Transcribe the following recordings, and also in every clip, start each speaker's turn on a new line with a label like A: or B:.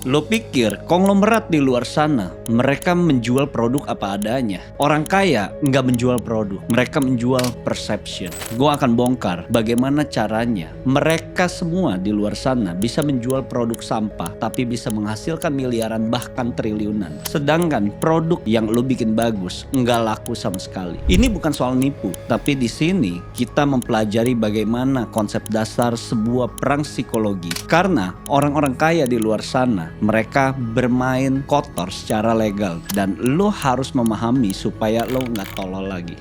A: Lo pikir konglomerat di luar sana mereka menjual produk apa adanya? Orang kaya nggak menjual produk, mereka menjual perception. Gue akan bongkar bagaimana caranya mereka semua di luar sana bisa menjual produk sampah tapi bisa menghasilkan miliaran bahkan triliunan. Sedangkan produk yang lo bikin bagus nggak laku sama sekali. Ini bukan soal nipu, tapi di sini kita mempelajari bagaimana konsep dasar sebuah perang psikologi. Karena orang-orang kaya di luar sana mereka bermain kotor secara legal dan lo harus memahami supaya lo nggak tolol lagi.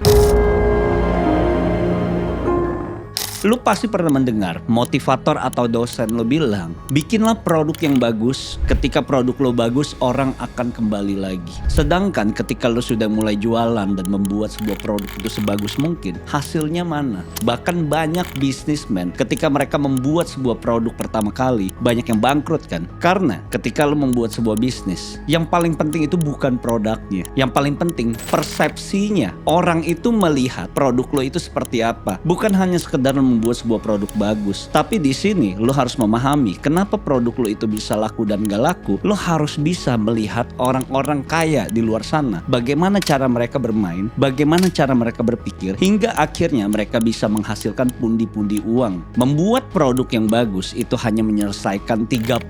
A: Lu pasti pernah mendengar motivator atau dosen lo bilang, bikinlah produk yang bagus, ketika produk lo bagus orang akan kembali lagi. Sedangkan ketika lo sudah mulai jualan dan membuat sebuah produk itu sebagus mungkin, hasilnya mana? Bahkan banyak bisnismen ketika mereka membuat sebuah produk pertama kali, banyak yang bangkrut kan? Karena ketika lo membuat sebuah bisnis, yang paling penting itu bukan produknya, yang paling penting persepsinya. Orang itu melihat produk lo itu seperti apa, bukan hanya sekedar membuat sebuah produk bagus. Tapi di sini lo harus memahami kenapa produk lo itu bisa laku dan gak laku. Lo harus bisa melihat orang-orang kaya di luar sana, bagaimana cara mereka bermain, bagaimana cara mereka berpikir, hingga akhirnya mereka bisa menghasilkan pundi-pundi uang. Membuat produk yang bagus itu hanya menyelesaikan 30%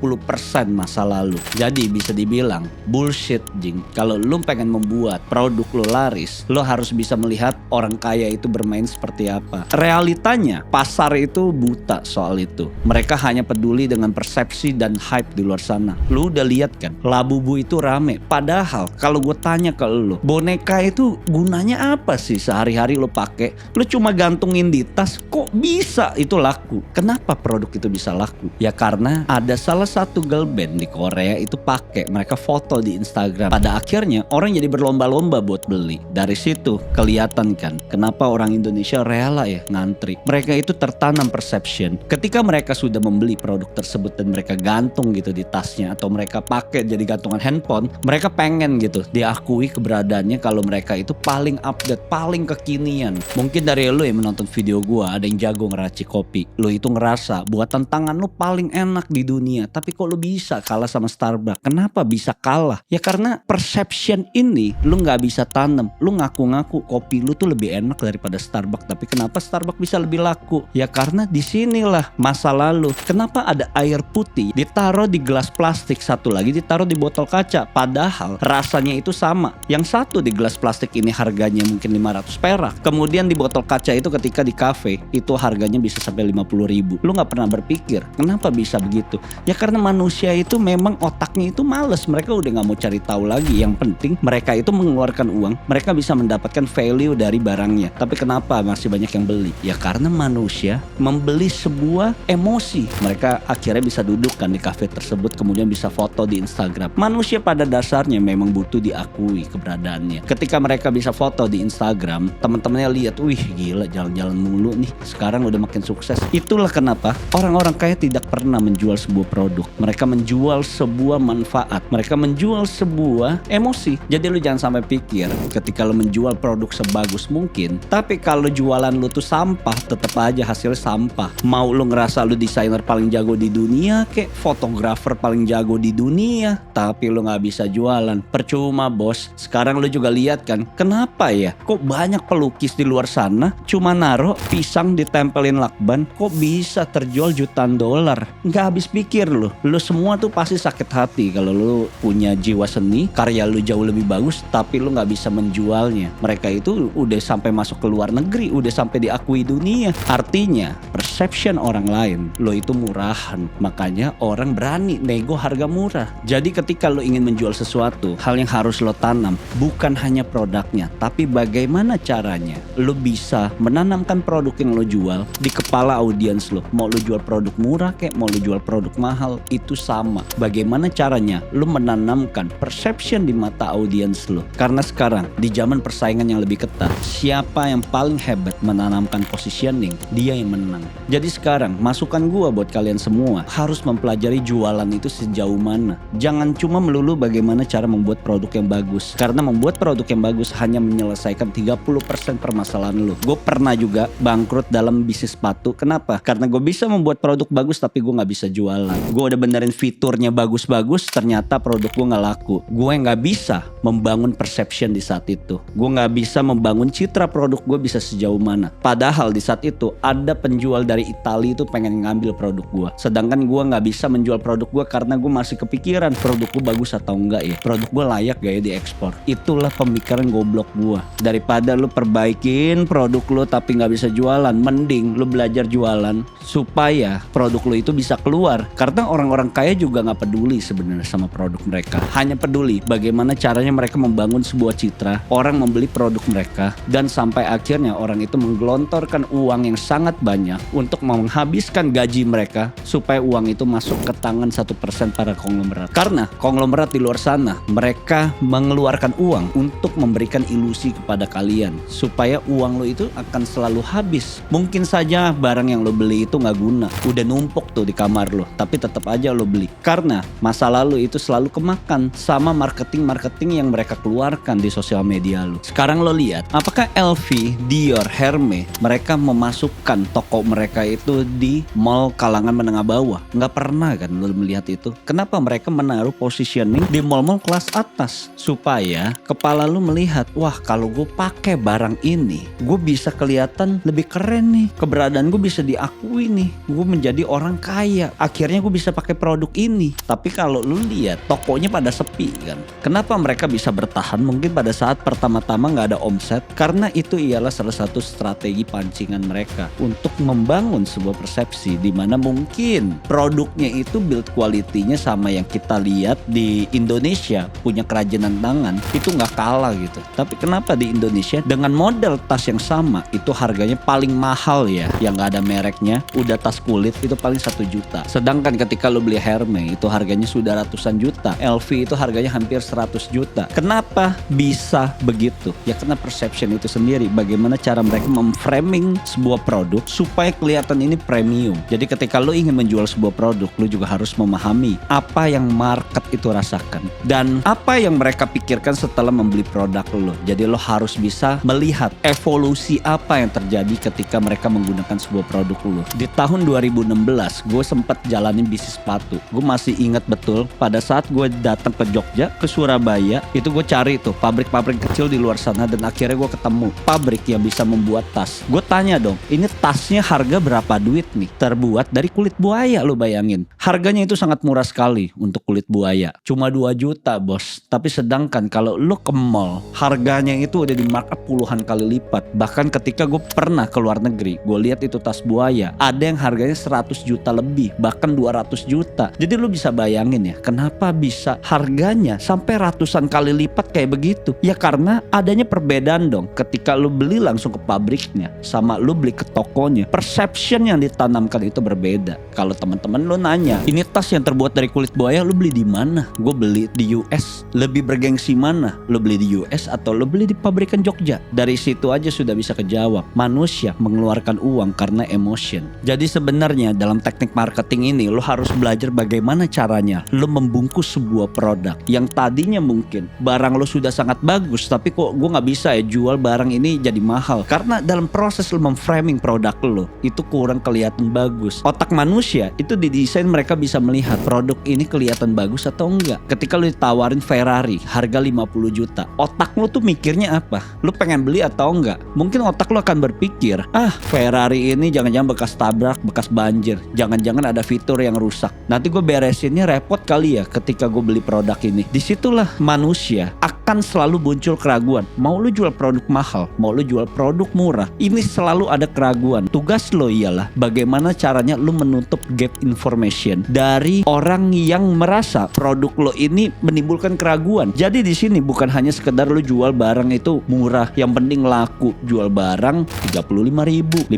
A: masa lalu. Jadi bisa dibilang bullshit jing. Kalau lo pengen membuat produk lo laris, lo harus bisa melihat orang kaya itu bermain seperti apa. Realitanya pasar itu buta soal itu. Mereka hanya peduli dengan persepsi dan hype di luar sana. Lu udah lihat kan, Labubu itu rame. Padahal kalau gue tanya ke lu, boneka itu gunanya apa sih sehari-hari lo pakai? Lu cuma gantungin di tas, kok bisa itu laku? Kenapa produk itu bisa laku? Ya karena ada salah satu girl band di Korea itu pakai, mereka foto di Instagram. Pada akhirnya orang jadi berlomba-lomba buat beli. Dari situ kelihatan kan kenapa orang Indonesia rela ya ngantri. Mereka itu tertanam perception. Ketika mereka sudah membeli produk tersebut dan mereka gantung gitu di tasnya atau mereka pakai jadi gantungan handphone, mereka pengen gitu diakui keberadaannya kalau mereka itu paling update, paling kekinian. Mungkin dari lu yang menonton video gua ada yang jago ngeracik kopi. Lu itu ngerasa buatan tangan lu paling enak di dunia, tapi kok lu bisa kalah sama Starbucks? Kenapa bisa kalah? Ya karena perception ini lu nggak bisa tanam. Lu ngaku-ngaku kopi lu tuh lebih enak daripada Starbucks, tapi kenapa Starbucks bisa lebih laku? Ya karena disinilah masa lalu. Kenapa ada air putih ditaruh di gelas plastik, satu lagi ditaruh di botol kaca, padahal rasanya itu sama. Yang satu di gelas plastik ini harganya mungkin 500 perak, kemudian di botol kaca itu ketika di kafe itu harganya bisa sampai 50.000. Lu gak pernah berpikir kenapa bisa begitu? Ya karena manusia itu memang otaknya itu males. Mereka udah gak mau cari tahu lagi. Yang penting mereka itu mengeluarkan uang, mereka bisa mendapatkan value dari barangnya. Tapi kenapa masih banyak yang beli? Ya karena manusia membeli sebuah emosi. Mereka akhirnya bisa duduk kan di kafe tersebut, kemudian bisa foto di Instagram. Manusia pada dasarnya memang butuh diakui keberadaannya. Ketika mereka bisa foto di Instagram, teman-temannya lihat, wih gila jalan-jalan mulu nih, sekarang udah makin sukses. Itulah kenapa orang-orang kaya tidak pernah menjual sebuah produk. Mereka menjual sebuah manfaat. Mereka menjual sebuah emosi. Jadi lu jangan sampai pikir ketika lu menjual produk sebagus mungkin, tapi kalau jualan lu tuh sampah, tetap aja hasilnya sampah. Mau lu ngerasa lu desainer paling jago di dunia, kayak fotografer paling jago di dunia, tapi lu nggak bisa jualan, percuma bos. Sekarang lu juga lihat kan, kenapa ya? Kok banyak pelukis di luar sana cuma naruh pisang ditempelin lakban, kok bisa terjual jutaan dolar? Nggak habis pikir lu. Lu semua tuh pasti sakit hati kalau lu punya jiwa seni, karya lu jauh lebih bagus, tapi lu nggak bisa menjualnya. Mereka itu udah sampai masuk ke luar negeri, udah sampai diakui dunia. Artinya perception orang lain, lo itu murahan, makanya orang berani nego harga murah. Jadi ketika lo ingin menjual sesuatu, hal yang harus lo tanam bukan hanya produknya, tapi bagaimana caranya lo bisa menanamkan produk yang lo jual di kepala audiens lo. Mau lo jual produk murah kayak mau lo jual produk mahal, itu sama. Bagaimana caranya lo menanamkan perception di mata audiens lo. Karena sekarang di zaman persaingan yang lebih ketat, siapa yang paling hebat menanamkan positioning dia yang menang. Jadi sekarang masukan gua buat kalian semua, harus mempelajari jualan itu sejauh mana. Jangan cuma melulu bagaimana cara membuat produk yang bagus, karena membuat produk yang bagus hanya menyelesaikan 30% permasalahan lu. Gue pernah juga bangkrut dalam bisnis sepatu. Kenapa? Karena gue bisa membuat produk bagus tapi gue gak bisa jualan. Gue udah benerin fiturnya bagus-bagus, ternyata produk gue gak laku. Gue gak bisa membangun perception di saat itu. Gue gak bisa membangun citra produk gue bisa sejauh mana. Padahal di saat itu ada penjual dari Italia itu pengen ngambil produk gue, sedangkan gue gak bisa menjual produk gue karena gue masih kepikiran produk gue bagus atau enggak ya, produk gue layak gak ya diekspor. Itulah pemikiran goblok gue. Daripada lu perbaikin produk lu tapi gak bisa jualan, mending lu belajar jualan supaya produk lu itu bisa keluar. Karena orang-orang kaya juga gak peduli sebenarnya sama produk mereka, hanya peduli bagaimana caranya mereka membangun sebuah citra, orang membeli produk mereka, dan sampai akhirnya orang itu menggelontorkan uang yang sangat banyak untuk menghabiskan gaji mereka supaya uang itu masuk ke tangan 1% para konglomerat. Karena konglomerat di luar sana, mereka mengeluarkan uang untuk memberikan ilusi kepada kalian supaya uang lo itu akan selalu habis. Mungkin saja barang yang lo beli itu gak guna, udah numpuk tuh di kamar lo, tapi tetap aja lo beli karena masa lalu itu selalu kemakan sama marketing yang mereka keluarkan di sosial media lo. Sekarang lo lihat, apakah LV, Dior, Hermes mereka memasukkan toko mereka itu di mall kalangan menengah bawah? Nggak pernah kan lo melihat itu. Kenapa mereka menaruh positioning di mall-mall kelas atas? Supaya kepala lo melihat, wah kalau gue pakai barang ini, gue bisa kelihatan lebih keren nih, keberadaan gue bisa diakui nih, gue menjadi orang kaya, akhirnya gue bisa pakai produk ini. Tapi kalau lo lihat tokonya pada sepi kan. Kenapa mereka bisa bertahan? Mungkin pada saat pertama-tama nggak ada omset, karena itu ialah salah satu strategi pancingan mereka untuk membangun sebuah persepsi di mana mungkin produknya itu build quality-nya sama yang kita lihat di Indonesia punya kerajinan tangan itu nggak kalah gitu. Tapi kenapa di Indonesia dengan model tas yang sama itu harganya paling mahal ya, yang nggak ada mereknya, udah tas kulit itu paling 1 juta. Sedangkan ketika lo beli Hermes itu harganya sudah ratusan juta, LV itu harganya hampir 100 juta. Kenapa bisa begitu? Ya karena perception itu sendiri, bagaimana cara mereka memframing sebuah produk supaya kelihatan ini premium. Jadi ketika lo ingin menjual sebuah produk, lo juga harus memahami apa yang market itu rasakan dan apa yang mereka pikirkan setelah membeli produk lo. Jadi lo harus bisa melihat evolusi apa yang terjadi ketika mereka menggunakan sebuah produk lo. Di tahun 2016 gue sempat jalanin bisnis sepatu. Gue masih ingat betul pada saat gue datang ke Jogja, ke Surabaya, itu gue cari tuh pabrik-pabrik kecil di luar sana dan akhirnya gue ketemu pabrik yang bisa membuat tas. Gue tanya dong, ini tasnya harga berapa duit nih? Terbuat dari kulit buaya, lo bayangin. Harganya itu sangat murah sekali untuk kulit buaya. Cuma 2 juta bos. Tapi sedangkan kalau lo ke mall, harganya itu udah di markup puluhan kali lipat. Bahkan ketika gue pernah ke luar negeri, gue lihat itu tas buaya, ada yang harganya 100 juta lebih, bahkan 200 juta. Jadi lo bisa bayangin ya, kenapa bisa harganya sampai ratusan kali lipat kayak begitu? Ya karena adanya perbedaan dong ketika lu beli langsung ke pabriknya sama lu beli ke tokonya. Perception yang ditanamkan itu berbeda. Kalau teman-teman lu nanya, ini tas yang terbuat dari kulit buaya lu beli di mana? Gue beli di US. Lebih bergengsi mana? Lu beli di US atau lu beli di pabrikan Jogja? Dari situ aja sudah bisa kejawab. Manusia mengeluarkan uang karena emotion. Jadi sebenarnya dalam teknik marketing ini lu harus belajar bagaimana caranya lu membungkus sebuah produk yang tadinya mungkin barang lo sudah sangat bagus, tapi kok gue gak bisa ya jual barang ini jadi mahal. Karena dalam proses lo memframing produk lo itu kurang kelihatan bagus. Otak manusia itu didesain mereka bisa melihat produk ini kelihatan bagus atau enggak. Ketika lo ditawarin Ferrari harga 50 juta, otak lo tuh mikirnya apa? Lo pengen beli atau enggak? Mungkin otak lo akan berpikir, Ferrari ini jangan-jangan bekas tabrak, bekas banjir, jangan-jangan ada fitur yang rusak, nanti gue beresinnya repot kali ya ketika gue beli produk ini. Disitulah manusia akan selalu muncul keraguan. Mau lu jual produk mahal, mau lu jual produk murah, ini selalu ada keraguan. Tugas lo ialah bagaimana caranya lu menutup gap information dari orang yang merasa produk lo ini menimbulkan keraguan. Jadi di sini bukan hanya sekedar lu jual barang itu murah, yang penting laku. Jual barang 35.000, 50.000,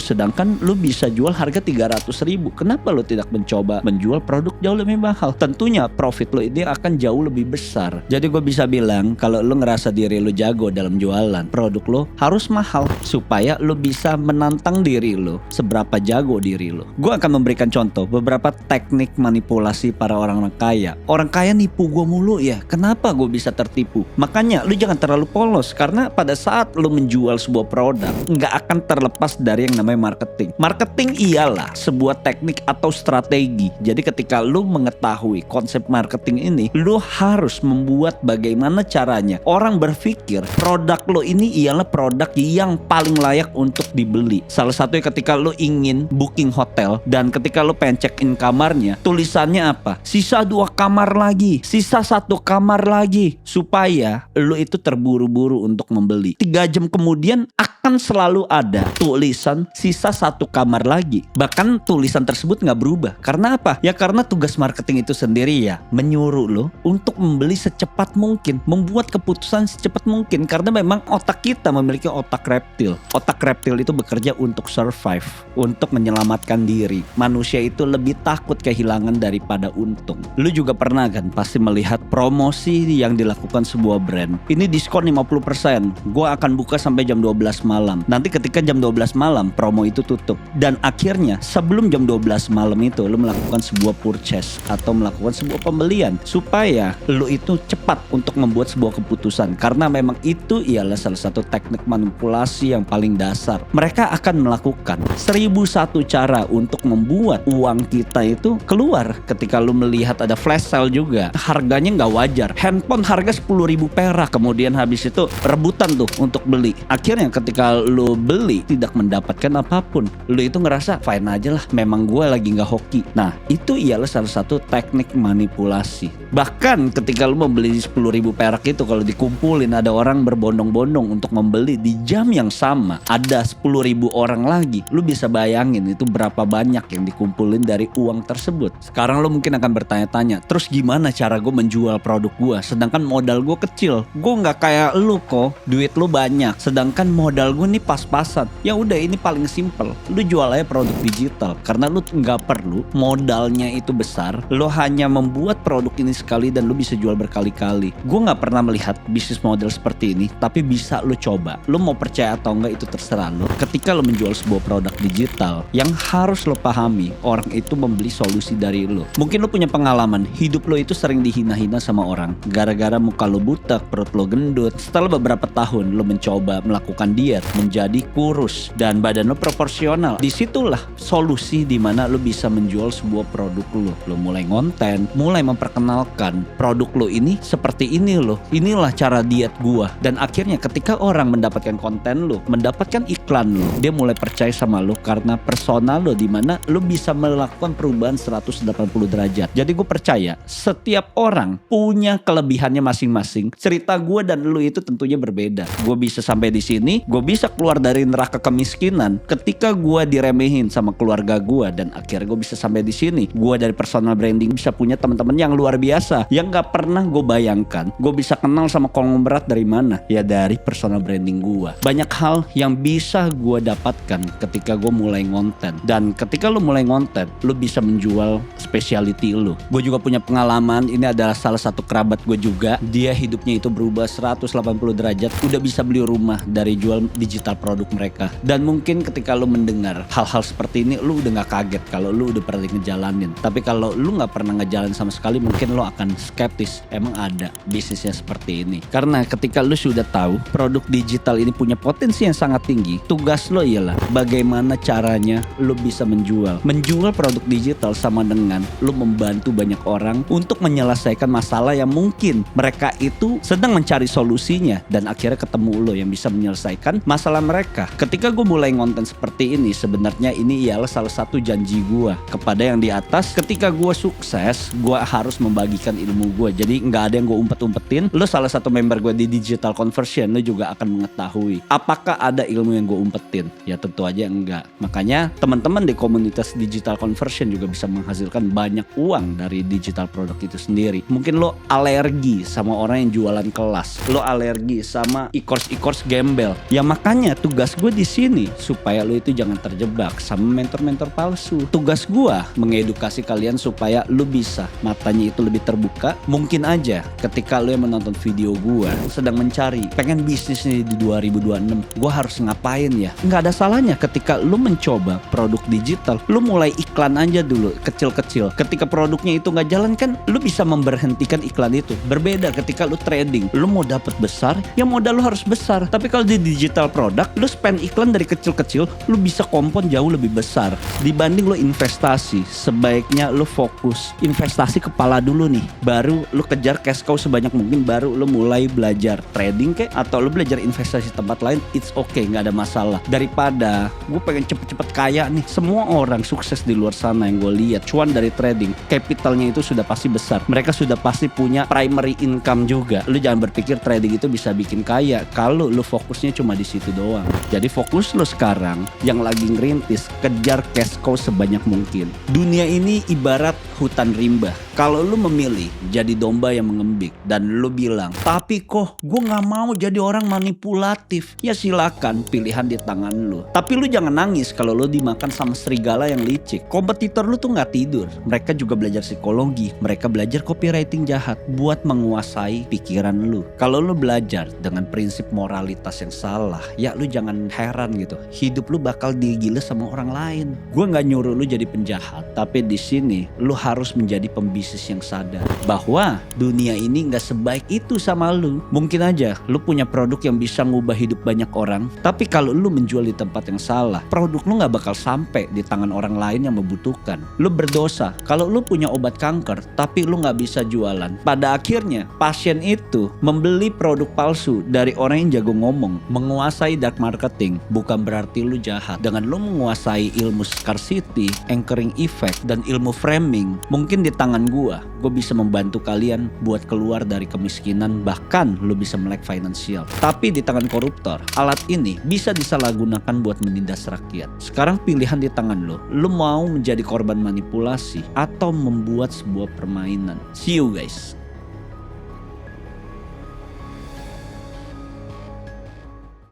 A: sedangkan lu bisa jual harga 300.000. Kenapa lu tidak mencoba menjual produk jauh lebih mahal? Tentunya profit lo ini akan jauh lebih besar. Jadi gue bisa bilang, kalau lo ngerasa diri lo jago dalam jualan, produk lo harus mahal supaya lo bisa bisa menantang diri lo, seberapa jago diri lo. Gue akan memberikan contoh beberapa teknik manipulasi para orang kaya. Orang kaya nipu gue mulu ya, kenapa gue bisa tertipu? Makanya lu jangan terlalu polos, karena pada saat lu menjual sebuah produk, nggak akan terlepas dari yang namanya marketing. Marketing ialah sebuah teknik atau strategi. Jadi ketika lu mengetahui konsep marketing ini, lu harus membuat bagaimana caranya orang berpikir produk lo ini ialah produk yang paling layak untuk dibeli. Salah satunya ketika lo ingin booking hotel dan ketika lo pengen check in kamarnya, tulisannya apa? Sisa 2 kamar lagi, sisa 1 kamar lagi, supaya lo itu terburu-buru untuk membeli. 3 jam kemudian akan selalu ada tulisan sisa 1 kamar lagi. Bahkan tulisan tersebut nggak berubah. Karena apa? Ya karena tugas marketing itu sendiri ya menyuruh lo untuk membeli secepat mungkin, membuat keputusan secepat mungkin, karena memang otak kita memiliki otak reptil. Otak reptil itu bekerja untuk survive, untuk menyelamatkan diri. Manusia itu lebih takut kehilangan daripada untung. Lu juga pernah kan pasti melihat promosi yang dilakukan sebuah brand. Ini diskon 50%. Gua akan buka sampai jam 12 malam. Nanti ketika jam 12 malam promo itu tutup. Dan akhirnya sebelum jam 12 malam itu lu melakukan sebuah purchase atau melakukan sebuah pembelian supaya lu itu cepat untuk membuat sebuah keputusan, karena memang itu ialah salah satu teknik manipulasi yang paling dasar. Mereka akan melakukan 1001 cara untuk membuat uang kita itu keluar. Ketika lu melihat ada flash sale juga, harganya nggak wajar. Handphone harga 10.000 perak, kemudian habis itu rebutan tuh untuk beli. Akhirnya ketika lu beli tidak mendapatkan apapun, lu itu ngerasa fine aja lah, memang gue lagi nggak hoki. Nah itu ialah salah satu teknik manipulasi. Bahkan ketika lu membeli 10.000 perak itu, kalau dikumpulin ada orang berbondong-bondong untuk membeli di jam yang sama, ada 10.000 orang lagi. Lu bisa bayangin itu berapa banyak yang dikumpulin dari uang tersebut. Sekarang lu mungkin akan bertanya-tanya, terus gimana cara gue menjual produk gue sedangkan modal gue kecil? Gue nggak kayak lu kok, duit lu banyak sedangkan modal gue nih pas-pasan. Ya udah, ini paling simple, lu jual aja produk digital, karena lu nggak perlu modalnya itu besar. Lu hanya membuat produk ini sekali dan lu bisa jual berkali-kali. Gue nggak pernah melihat bisnis model seperti ini, tapi bisa lu coba. Lu mau percaya atau enggak itu terserah lu. Ketika lu menjual sebuah produk digital, yang harus lu pahami, orang itu membeli solusi dari lu. Mungkin lu punya pengalaman, hidup lu itu sering dihina-hina sama orang gara-gara muka lu butek, perut lu gendut. Setelah beberapa tahun lu mencoba melakukan diet, menjadi kurus dan badan lu proporsional. Disitulah solusi dimana lu bisa menjual sebuah produk lu. Lu mulai ngonten, mulai memperkenalkan produk lu ini seperti ini loh, inilah cara diet gua. Dan akhirnya ketika orang mendapatkan konten lu, mendapatkan iklan lu, dia mulai percaya sama lu karena persona lu, dimana lu bisa melakukan perubahan 180 derajat. Jadi gue percaya setiap orang punya kelebihannya masing-masing. Cerita gue dan lu itu tentunya berbeda. Gue bisa sampai di sini, gue bisa keluar dari neraka kemiskinan ketika gue diremehin sama keluarga gue, dan akhirnya gue bisa sampai di sini. Gue dari personal branding bisa punya teman-teman yang luar biasa yang gak pernah gue bayangkan. Gue bisa kenal sama konglomerat dari mana? Ya dari personal branding gue. Banyak hal yang bisa gue dapatkan ketika gue mulai ngonten. Dan ketika lu mulai ngonten, lu bisa menjual specialty lu. Gue juga punya pengalaman, ini adalah salah satu kerabat gue juga. Dia hidupnya itu berubah 180 derajat, udah bisa beli rumah dari jual digital produk mereka. Dan mungkin ketika lu mendengar hal-hal seperti ini, lu udah gak kaget kalau lu udah pernah ngejalanin. Tapi kalau lu gak pernah ngejalanin sama sekali, mungkin lu akan skeptis, emang ada bisnisnya seperti ini. Karena ketika lu sudah tahu produk digital ini punya potensi yang sangat tinggi, tugas lo ialah bagaimana caranya lu bisa menjual. Menjual produk digital sama dengan lu membantu banyak orang untuk menyelesaikan masalah yang mungkin mereka itu sedang mencari solusinya, dan akhirnya ketemu lo yang bisa menyelesaikan masalah mereka. Ketika gue mulai ngonten seperti ini, sebenarnya ini ialah salah satu janji gue kepada yang di atas. Ketika gue sukses, gue harus membagikan ilmu gue. Jadi nggak ada yang gue umpet-umpetin. Lo salah satu member gue di Digital Conversion, lo juga akan mengetahui apakah ada ilmu yang gue umpetin. Ya tentu aja enggak. Makanya teman-teman di komunitas Digital Conversion juga bisa menghasilkan banyak uang dari digital produk itu sendiri. Mungkin lo alergi sama orang yang jualan kelas, lo alergi sama e-course gembel. Ya makanya tugas gue di sini supaya lo itu jangan terjebak sama mentor-mentor palsu. Tugas gue mengedukasi kalian supaya lo bisa matanya itu lebih terbuka. Mungkin aja ketika lo yang menonton video gue sedang mencari pengen bisnis nih di 2026, gue harus ngapain lain ya, nggak ada salahnya ketika lu mencoba produk digital, lu mulai iklan aja dulu kecil-kecil. Ketika produknya itu nggak jalan kan, lu bisa memberhentikan iklan itu. Berbeda ketika lu trading, lu mau dapat besar, ya modal lu harus besar. Tapi kalau di digital produk, lu spend iklan dari kecil-kecil, lu bisa kompon jauh lebih besar dibanding lu investasi. Sebaiknya lu fokus investasi kepala dulu nih, baru lu kejar cash cow sebanyak mungkin, baru lu mulai belajar trading kek atau lu belajar investasi tempat lain. It's okay, nggak ada masalah. Daripada gue pengen cepet-cepet kaya nih, semua orang sukses di luar sana yang gue lihat cuan dari trading, capitalnya itu sudah pasti besar, mereka sudah pasti punya primary income juga. Lu jangan berpikir trading itu bisa bikin kaya kalau lu fokusnya cuma di situ doang. Jadi fokus lu sekarang yang lagi ngerintis, kejar cash cow sebanyak mungkin. Dunia ini ibarat hutan rimba. Kalau lu memilih jadi domba yang mengembik dan lu bilang, tapi kok gue gak mau jadi orang manipulatif, ya silakan, pilihan di tangan lu. Tapi lu jangan nangis kalau lu dimakan sama serigala yang licik. Kompetitor lu tuh gak tidur, mereka juga belajar psikologi, mereka belajar copywriting jahat buat menguasai pikiran lu. Kalau lu belajar dengan prinsip moralitas yang salah, ya lu jangan heran gitu, hidup lu bakal digiles sama orang lain. Gue gak nyuruh lu jadi penjahat, tapi di sini lu harus menjadi pembisnis yang sadar bahwa dunia ini gak sebaik itu sama lu. Mungkin aja lu punya produk yang bisa ngubah hidup banyak orang, tapi kalau lu menjual di tempat yang salah, produk lu gak bakal sampai di tangan orang lain yang membutuhkan. Lu berdosa kalau lu punya obat kanker tapi lu gak bisa jualan. Pada akhirnya pasien itu membeli produk palsu dari orang yang jago ngomong. Menguasai dark marketing bukan berarti lu jahat. Dengan lu menguasai ilmu scarcity, anchoring effect, dan ilmu framing, mungkin di tangan gue bisa membantu kalian buat keluar dari kemiskinan, bahkan lu bisa melek finansial. Tapi di tangan koruptor, alat ini bisa disalahgunakan buat menindas rakyat. Sekarang pilihan di tangan lu mau menjadi korban manipulasi atau membuat sebuah permainan. See you guys.